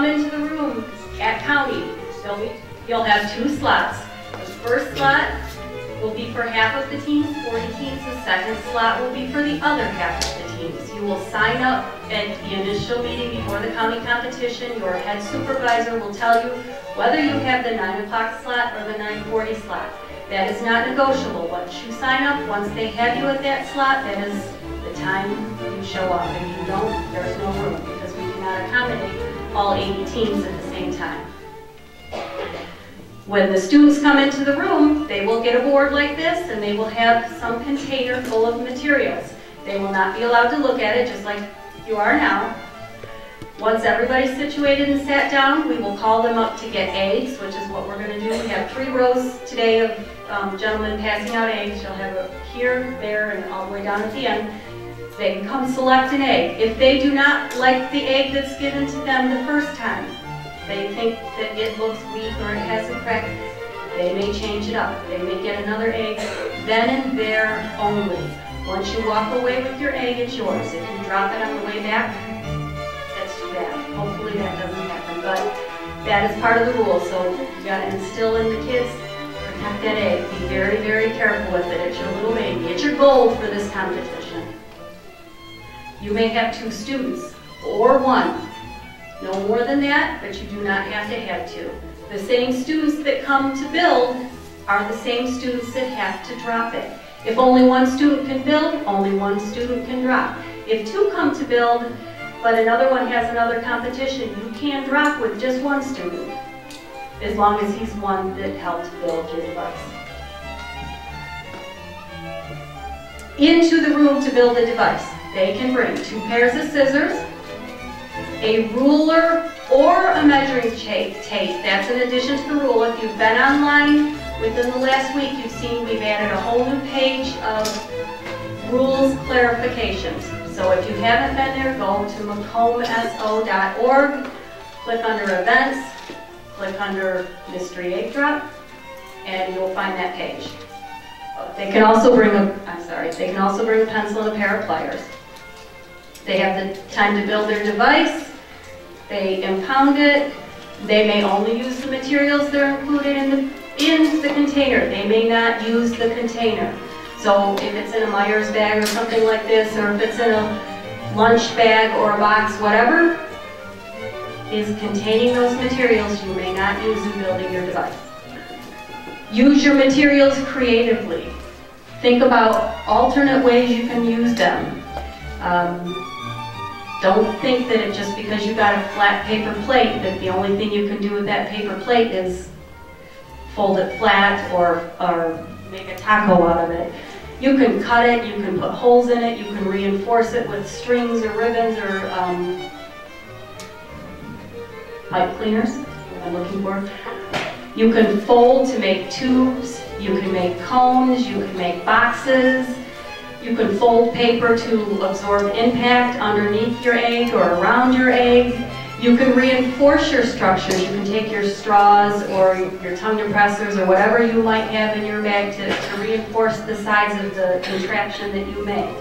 come into the room at county, you'll have 2 slots. The first slot will be for half of the teams, 40 teams. The second slot will be for the other half of the teams. You will sign up at the initial meeting before the county competition. Your head supervisor will tell you whether you have the 9 o'clock slot or the 9:40 slot. That is not negotiable. Once you sign up, once they have you at that slot, that is the time you show up. If you don't, there's no room because we cannot accommodate all 80 teams at the same time. When the students come into the room, they will get a board like this and they will have some container full of materials. They will not be allowed to look at it just like you are now. Once everybody's situated and sat down, we will call them up to get eggs, which is what we're going to do. We have 3 rows today of gentlemen passing out eggs. You'll have it here, there, and all the way down at the end. They can come select an egg. If they do not like the egg that's given to them the first time, they think that it looks weak or it has a crack, they may change it up. They may get another egg then and there only. Once you walk away with your egg, it's yours. If you drop it on the way back, that's too bad. Hopefully that doesn't happen, but that is part of the rule. So you got to instill in the kids, protect that egg. Be very, very careful with it. It's your little baby. It's your goal for this competition. You may have 2 students or 1. No more than that, but you do not have to have 2. The same students that come to build are the same students that have to drop it. If only 1 student can build, only 1 student can drop. If 2 come to build, but another one has another competition, you can drop with just 1 student, as long as he's one that helped build your device. Into the room to build the device, they can bring 2 pairs of scissors, a ruler, or a measuring tape. That's in addition to the rule. If you've been online within the last week, you've seen we've added a whole new page of rules clarifications. So if you haven't been there, go to macomso.org, click under events, click under mystery egg drop, and you'll find that page. They can also bring a pencil and a pair of pliers. They have the time to build their device. They impound it. They may only use the materials that are included in the container. They may not use the container. So if it's in a Myers bag or something like this, or if it's in a lunch bag or a box, whatever is containing those materials, you may not use in building your device. Use your materials creatively. Think about alternate ways you can use them. Don't think that it just because you got a flat paper plate that the only thing you can do with that paper plate is fold it flat or make a taco out of it. You can cut it, you can put holes in it, you can reinforce it with strings or ribbons or pipe cleaners, what I'm looking for. You can fold to make tubes, you can make cones, you can make boxes. You can fold paper to absorb impact underneath your egg or around your egg. You can reinforce your structures. You can take your straws or your tongue depressors or whatever you might have in your bag to reinforce the sides of the contraption that you make.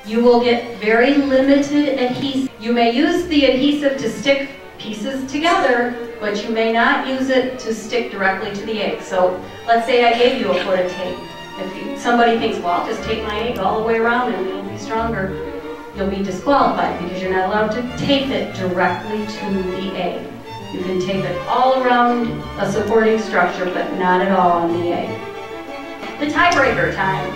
You will get very limited adhesive. You may use the adhesive to stick pieces together, but you may not use it to stick directly to the egg. So let's say I gave you a foot of tape. If somebody thinks, well, I'll just tape my egg all the way around and it'll be stronger, you'll be disqualified because you're not allowed to tape it directly to the egg. You can tape it all around a supporting structure, but not at all on the egg. The tiebreaker time.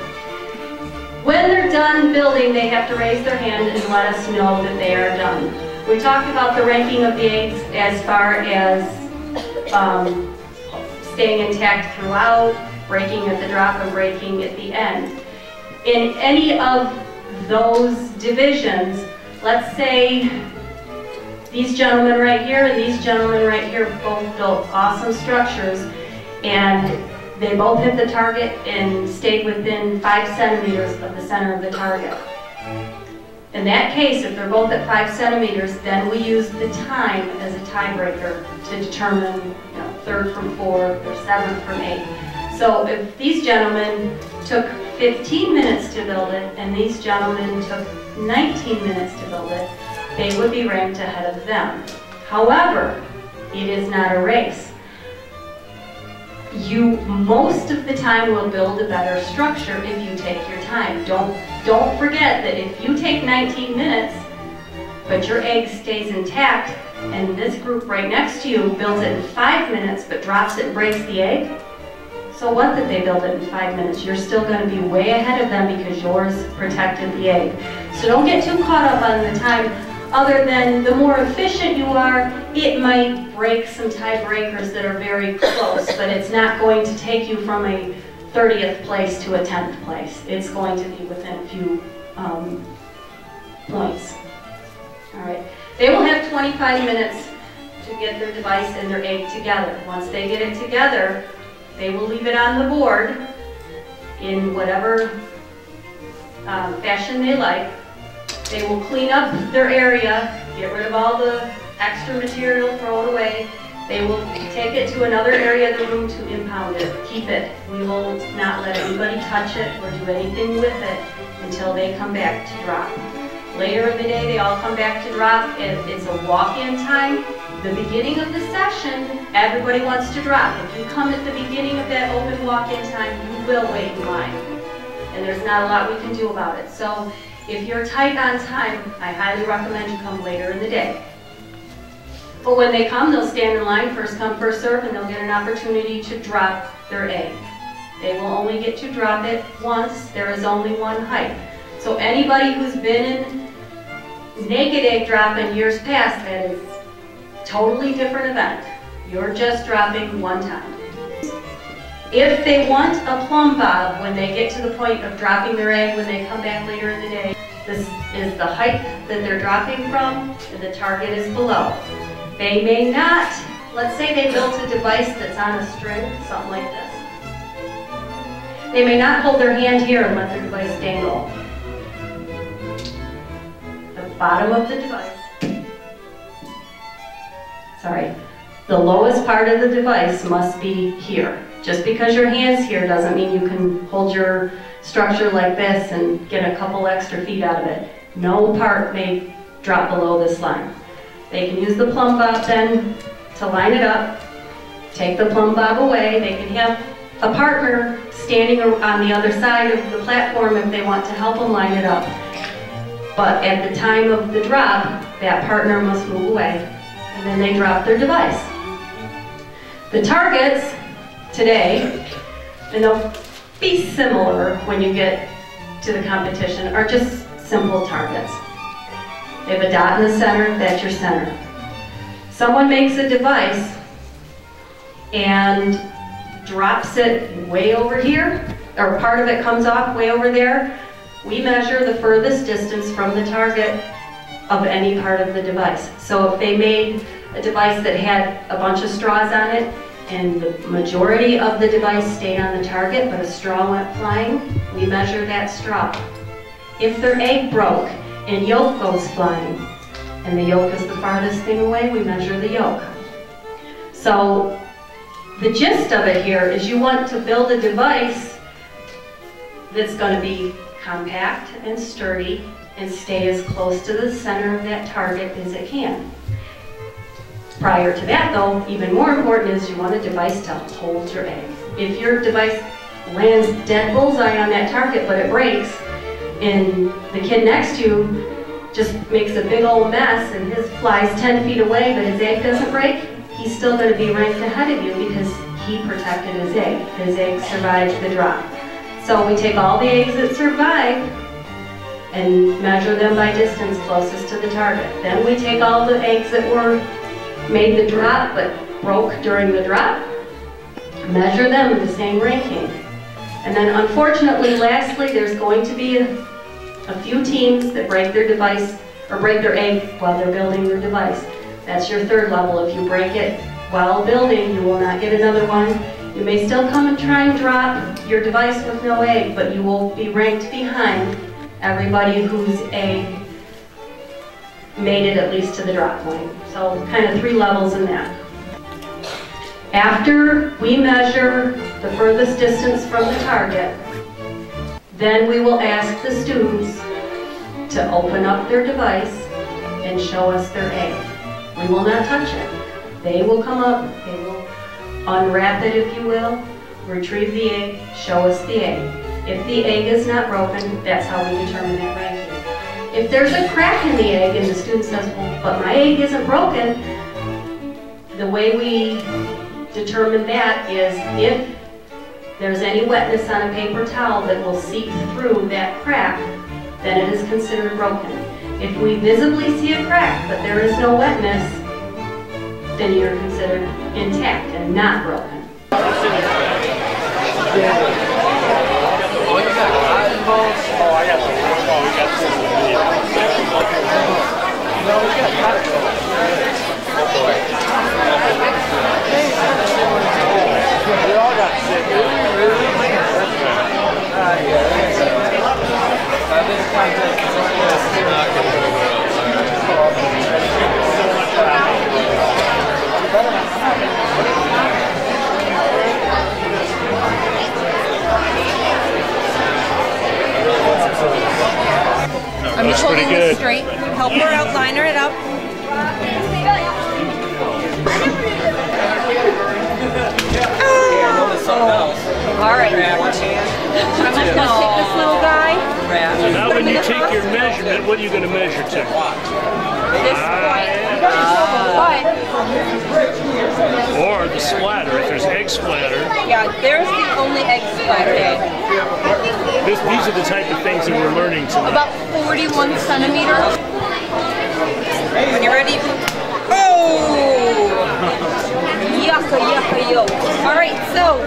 When they're done building, they have to raise their hand and let us know that they are done. We talked about the ranking of the eggs as far as staying intact throughout, breaking at the drop and breaking at the end. In any of those divisions, let's say these gentlemen right here and these gentlemen right here both built awesome structures and they both hit the target and stayed within 5 centimeters of the center of the target. In that case, if they're both at 5 centimeters, then we use the time as a tiebreaker to determine, third from 4 or 7th from 8. So if these gentlemen took 15 minutes to build it and these gentlemen took 19 minutes to build it, they would be ranked ahead of them. However, it is not a race. You most of the time will build a better structure if you take your time. Don't forget that if you take 19 minutes, but your egg stays intact, and this group right next to you builds it in 5 minutes but drops it and breaks the egg, so what that they build it in 5 minutes? You're still going to be way ahead of them because yours protected the egg. So don't get too caught up on the time. Other than the more efficient you are, it might break some tiebreakers that are very close, but it's not going to take you from a 30th place to a 10th place. It's going to be within a few points. All right. They will have 25 minutes to get their device and their egg together. Once they get it together, they will leave it on the board in whatever fashion they like. They will clean up their area, get rid of all the extra material, throw it away. They will take it to another area of the room to impound it, keep it. We will not let anybody touch it or do anything with it until they come back to drop. Later in the day, they all come back to drop. It's a walk-in time. The beginning of the session, everybody wants to drop. If you come at the beginning of that open walk-in time, you will wait in line. And there's not a lot we can do about it. So if you're tight on time, I highly recommend you come later in the day. But when they come, they'll stand in line, first come, first serve, and they'll get an opportunity to drop their egg. They will only get to drop it once. There is only one height. So anybody who's been in naked egg drop in years past, that is a totally different event. You're just dropping one time. If they want a plumb bob when they get to the point of dropping their egg when they come back later in the day, this is the height that they're dropping from, and the target is below. They may not, let's say they built a device that's on a string, something like this. They may not hold their hand here and let their device dangle. The bottom of the device, the lowest part of the device must be here. Just because your hand's here doesn't mean you can hold your structure like this and get a couple extra feet out of it. No part may drop below this line. They can use the plumb bob then to line it up, take the plumb bob away. They can have a partner standing on the other side of the platform if they want to help them line it up. But at the time of the drop, that partner must move away, and then they drop their device. The targets today, and they'll be similar when you get to the competition, are just simple targets. They have a dot in the center, that's your center. Someone makes a device and drops it way over here, or part of it comes off way over there. We measure the furthest distance from the target of any part of the device. So if they made a device that had a bunch of straws on it, and the majority of the device stayed on the target, but a straw went flying, we measure that straw. If their egg broke and yolk goes flying, and the yolk is the farthest thing away, we measure the yolk. So the gist of it here is you want to build a device that's going to be compact and sturdy and stay as close to the center of that target as it can. Prior to that though, even more important is you want a device to hold your egg. If your device lands dead bullseye on that target but it breaks, and the kid next to you just makes a big old mess and his flies 10 feet away but his egg doesn't break, he's still going to be ranked ahead of you because he protected his egg. His egg survived the drop. So we take all the eggs that survive and measure them by distance closest to the target. Then we take all the eggs that were made the drop but broke during the drop, measure them in the same ranking. And then unfortunately, lastly, there's going to be a few teams that break their device or break their egg while they're building their device. That's your third level. If you break it while building, you will not get another one. You may still come and try and drop your device with no egg, but you will be ranked behind everybody whose egg made it at least to the drop point. So kind of 3 levels in that. After we measure the furthest distance from the target, then we will ask the students to open up their device and show us their egg. We will not touch it. They will come up, they will unwrap it, if you will, retrieve the egg, show us the egg. If the egg is not broken, that's how we determine that ranking. If there's a crack in the egg and the student says, well, but my egg isn't broken, the way we determine that is if there's any wetness on a paper towel that will seep through that crack, then it is considered broken. If we visibly see a crack, but there is no wetness, then you're considered intact and not broken. We all got sick. I'm just holding this straight. Help her out, line her it up. All right. I'm just going to take this little guy. So now when you take your measurement, what are you going to measure to? This point. Or the splatter, if there's egg splatter. Yeah, there's the only egg splatter. These are the type of things that we're learning tonight. About 41 centimeters. When you're ready. Oh! Yucca, yucca, yolk. All right, so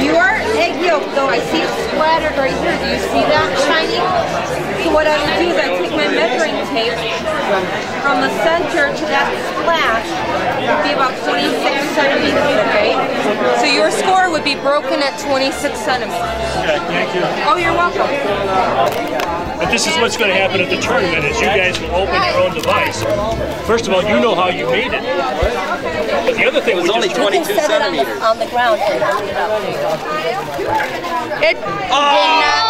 your egg yolk, though, I see it splattered right here. Do you see that shiny? So what I would do is I take my measuring tape from the center to that splash. It would be about 26 centimeters, okay? So your score would be broken at 26 centimeters. Okay, thank you. Oh, you're welcome. But this is what's going to happen at the tournament is you guys will open your own device. First of all, you know how you made it. But the other thing was only 22 centimeters. On the ground. It did not